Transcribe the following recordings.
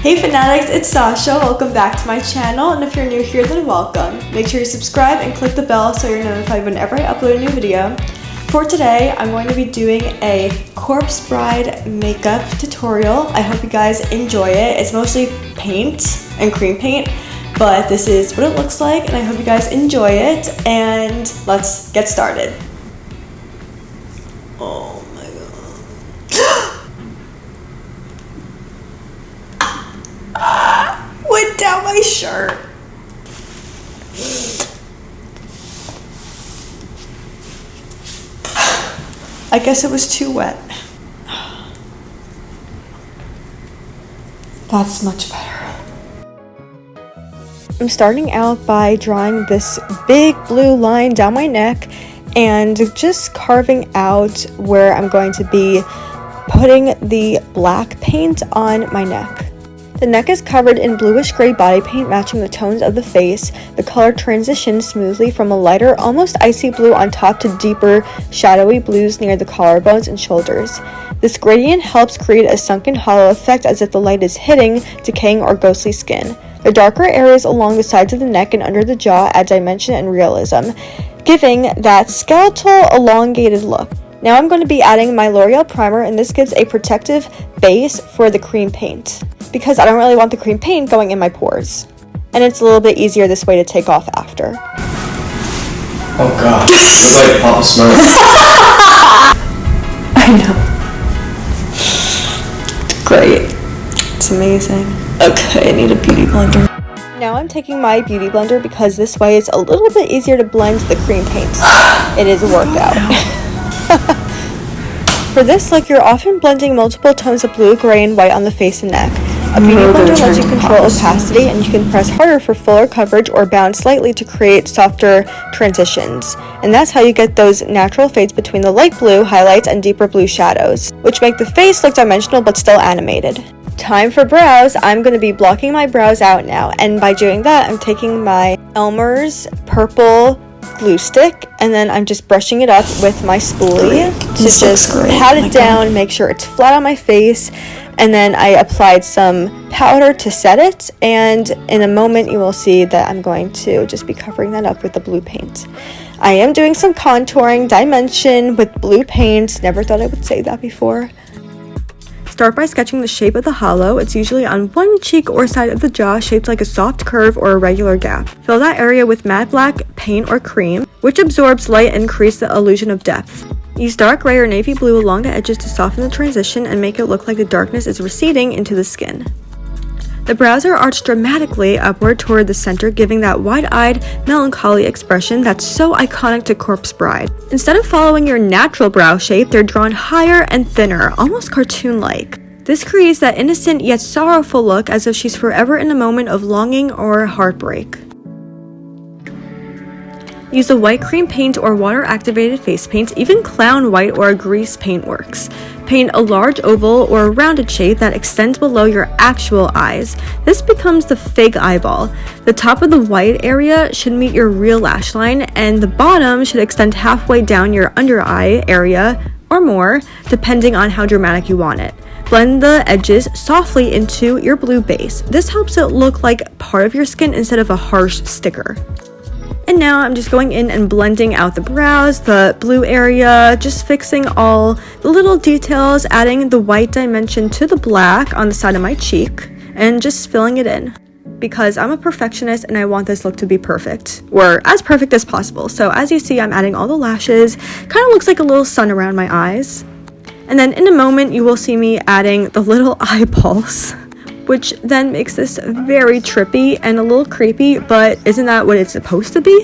Hey fANNE-atics, it's Sasha. Welcome back to my channel, and if you're new here, then welcome. Make sure you subscribe and click the bell so you're notified whenever I upload a new video. For today, I'm going to be doing a corpse bride makeup tutorial. I hope you guys enjoy it. It's mostly paint and cream paint, but this is what it looks like, and I hope you guys enjoy it, and let's get started. Oh my god. Went down my shirt. I guess it was too wet. That's much better. I'm starting out by drawing this big blue line down my neck and just carving out where I'm going to be putting the black paint on my neck. The neck is covered in bluish gray body paint matching the tones of the face. The color transitions smoothly from a lighter, almost icy blue on top to deeper, shadowy blues near the collarbones and shoulders. This gradient helps create a sunken hollow effect as if the light is hitting decaying or ghostly skin. The darker areas along the sides of the neck and under the jaw add dimension and realism, giving that skeletal, elongated look. Now I'm going to be adding my L'Oreal primer, and this gives a protective base for the cream paint, because I don't really want the cream paint going in my pores. And it's a little bit easier this way to take off after. Oh god, it's like Papa Smurf. I know. It's great. It's amazing. Okay, I need a beauty blender. Now I'm taking my beauty blender because this way it's a little bit easier to blend the cream paint. It is a workout. For this look, you're often blending multiple tones of blue, gray, and white on the face and neck. A beauty blender lets you control opacity, and you can press harder for fuller coverage or bounce slightly to create softer transitions. And that's how you get those natural fades between the light blue highlights and deeper blue shadows, which make the face look dimensional but still animated. Time for brows. I'm going to be blocking my brows out now, and by doing that, I'm taking my Elmer's purple glue stick, and then I'm just brushing it up with my spoolie to just pat it down, make sure it's flat on my face, and then I applied some powder to set it, and in a moment you will see that I'm going to just be covering that up with the blue paint. I am doing some contouring dimension with blue paint. Never thought I would say that before. Start by sketching the shape of the hollow. It's usually on one cheek or side of the jaw, shaped like a soft curve or a regular gap. Fill that area with matte black paint or cream, which absorbs light and creates the illusion of depth. Use dark gray or navy blue along the edges to soften the transition and make it look like the darkness is receding into the skin. The brows are arched dramatically upward toward the center, giving that wide-eyed, melancholy expression that's so iconic to Corpse Bride. Instead of following your natural brow shape, they're drawn higher and thinner, almost cartoon-like. This creates that innocent yet sorrowful look, as if she's forever in a moment of longing or heartbreak. Use a white cream paint or water-activated face paint. Even clown white or a grease paint works. Paint a large oval or a rounded shape that extends below your actual eyes. This becomes the fake eyeball. The top of the white area should meet your real lash line, and the bottom should extend halfway down your under eye area or more, depending on how dramatic you want it. Blend the edges softly into your blue base. This helps it look like part of your skin instead of a harsh sticker. And now I'm just going in and blending out the brows, the blue area, just fixing all the little details, adding the white dimension to the black on the side of my cheek, and just filling it in. Because I'm a perfectionist and I want this look to be perfect, or as perfect as possible. So as you see, I'm adding all the lashes. Kind of looks like a little sun around my eyes. And then in a moment, you will see me adding the little eyeballs, which then makes this very trippy and a little creepy, but isn't that what it's supposed to be?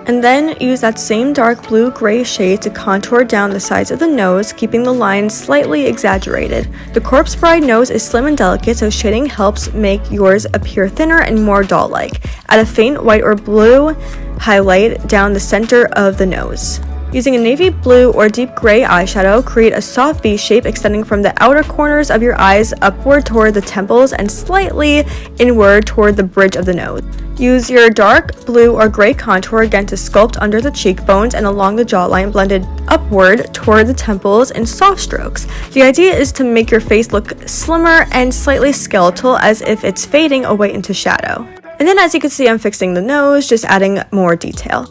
And then use that same dark blue-gray shade to contour down the sides of the nose, keeping the lines slightly exaggerated. The Corpse Bride nose is slim and delicate, so shading helps make yours appear thinner and more doll-like. Add a faint white or blue highlight down the center of the nose. Using a navy blue or deep gray eyeshadow, create a soft V shape extending from the outer corners of your eyes upward toward the temples and slightly inward toward the bridge of the nose. Use your dark blue or gray contour again to sculpt under the cheekbones and along the jawline, blended upward toward the temples in soft strokes. The idea is to make your face look slimmer and slightly skeletal, as if it's fading away into shadow. And then, as you can see, I'm fixing the nose, just adding more detail.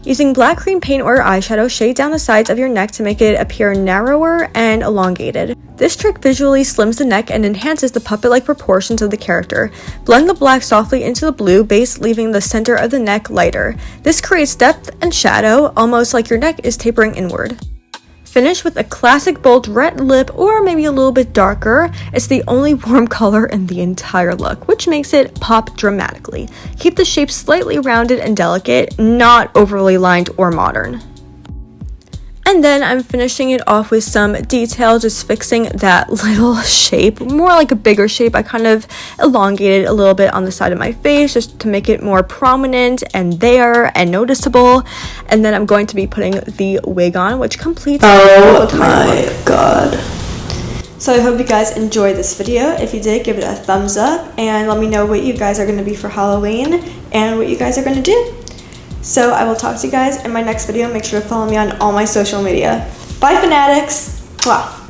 Using black cream paint or eyeshadow, shade down the sides of your neck to make it appear narrower and elongated. This trick visually slims the neck and enhances the puppet-like proportions of the character. Blend the black softly into the blue base, leaving the center of the neck lighter. This creates depth and shadow, almost like your neck is tapering inward. Finish with a classic bold red lip, or maybe a little bit darker. It's the only warm color in the entire look, which makes it pop dramatically. Keep the shape slightly rounded and delicate, not overly lined or modern. And then I'm finishing it off with some detail, just fixing that little shape, more like a bigger shape. I kind of elongated a little bit on the side of my face just to make it more prominent and there and noticeable. And then I'm going to be putting the wig on, which completes Oh my god. So I hope you guys enjoyed this video. If you did, give it a thumbs up and let me know what you guys are going to be for Halloween and what you guys are going to do. So I will talk to you guys in my next video. Make sure to follow me on all my social media. Bye, fANNE-atics. Mwah.